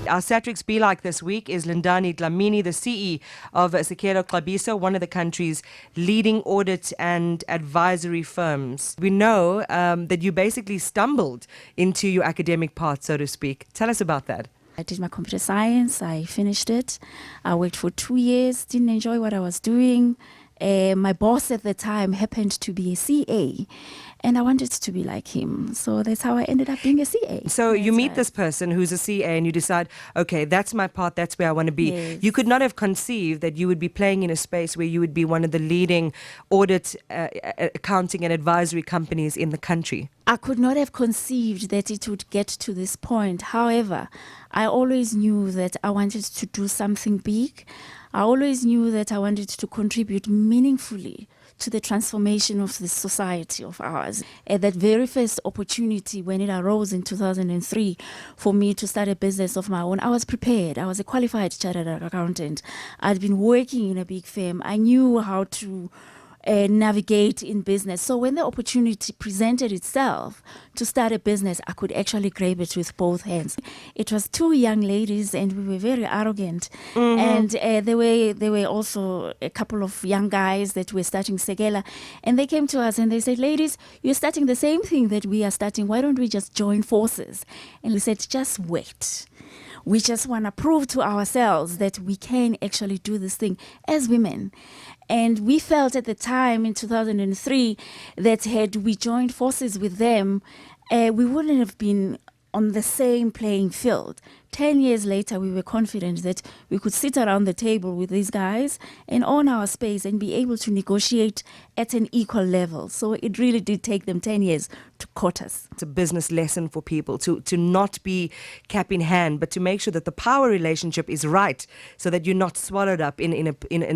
Our Satrix Be Like this week is Lindani Dhlamini, the CEO of SekelaXabiso, one of the country's leading audit and advisory firms. We know that you basically stumbled into your academic path, so to speak. Tell us about that. I did my computer science, I finished it. I worked for 2 years, didn't enjoy what I was doing. My boss at the time happened to be a CA, and I wanted to be like him. So that's how I ended up being a CA. So you meet this person who's a CA and you decide, okay, that's my path, that's where I want to be. Yes. You could not have conceived that you would be playing in a space where you would be one of the leading audit, accounting and advisory companies in the country. I could not have conceived that it would get to this point. However, I always knew that I wanted to do something big. I always knew that I wanted to contribute meaningfully to the transformation of this society of ours. At that very first opportunity when it arose in 2003 for me to start a business of my own, I was prepared. I was a qualified chartered accountant. I'd been working in a big firm. I knew how to navigate in business. So when the opportunity presented itself to start a business, I could actually grab it with both hands. It was 2 young ladies, and we were very arrogant. And there were also a couple of young guys that were starting Sekela, and they came to us and they said, "Ladies, you're starting the same thing that we are starting. Why don't we just join forces?" And we said, "Just wait. We just want to prove to ourselves that we can actually do this thing as women." And we felt at the time in 2003 that had we joined forces with them, we wouldn't have been on the same playing field. 10 years later, we were confident that we could sit around the table with these guys and own our space and be able to negotiate at an equal level. So it really did take them 10 years to court us. It's a business lesson for people to not be cap in hand, but to make sure that the power relationship is right so that you're not swallowed up in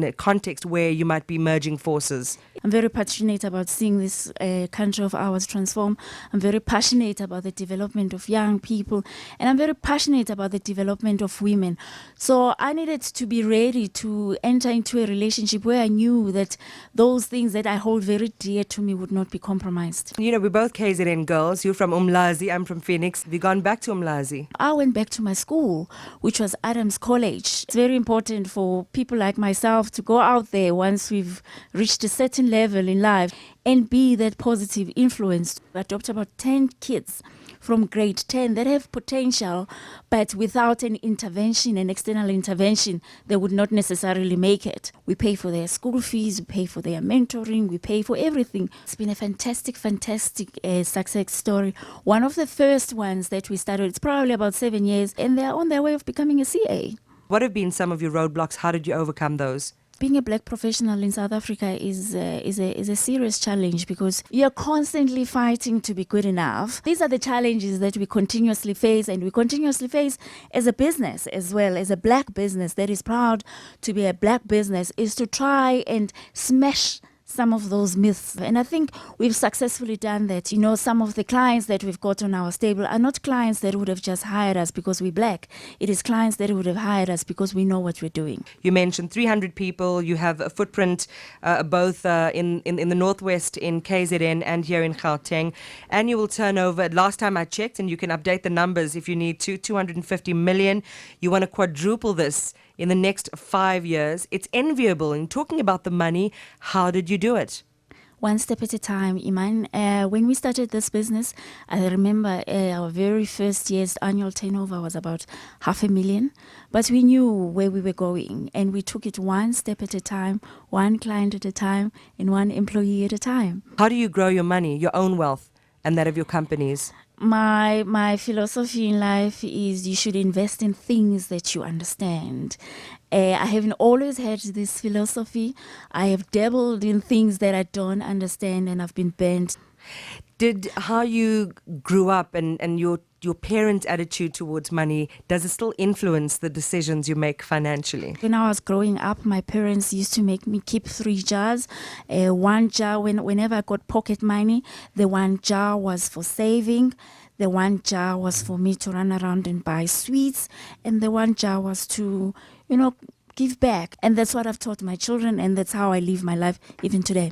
a context where you might be merging forces. I'm very passionate about seeing this country of ours transform. I'm very passionate about the development of young people, and I'm very passionate about the development of women. So I needed to be ready to enter into a relationship where I knew that those things that I hold very dear to me would not be compromised. You know, we're both KZN girls. You're from Umlazi, I'm from Phoenix. Have you gone back to Umlazi? I went back to my school, which was Adams College. It's very important for people like myself to go out there once we've reached a certain level in life and be that positive influence. I adopt about 10 kids from grade 10 that have potential, but without an intervention, an external intervention, they would not necessarily make it. We pay for their school fees, we pay for their mentoring, we pay for everything. It's been a fantastic success story. One of the first ones that we started, it's probably about 7 years, and they're on their way of becoming a CA. What have been some of your roadblocks? How did you overcome those? Being a black professional in South Africa is a serious challenge because you're constantly fighting to be good enough. These are the challenges that we continuously face, and we continuously face as a business as well, as a black business that is proud to be a black business, is to try and smash some of those myths. And I think we've successfully done that. You know, some of the clients that we've got on our stable are not clients that would have just hired us because we're black. It is clients that would have hired us because we know what we're doing. You mentioned 300 people. You have a footprint both in the Northwest in KZN and here in Gauteng. Annual turnover, last time I checked, and you can update the numbers if you need to, 250 million. You want to quadruple this in the next 5 years. It's enviable. And talking about the money, how did you do it? One step at a time, Iman. When we started this business, I remember our very first year's annual turnover was about 500,000. But we knew where we were going, and we took it one step at a time, one client at a time, and one employee at a time. How do you grow your money, your own wealth, and that of your companies? My philosophy in life is you should invest in things that you understand. I haven't always had this philosophy. I have dabbled in things that I don't understand, and I've been bent. Did how you grew up and your parents' attitude towards money, does it still influence the decisions you make financially? When I was growing up, my parents used to make me keep 3 jars. One jar, whenever I got pocket money, the one jar was for saving. The one jar was for me to run around and buy sweets. And the one jar was to, give back. And that's what I've taught my children, and that's how I live my life even today.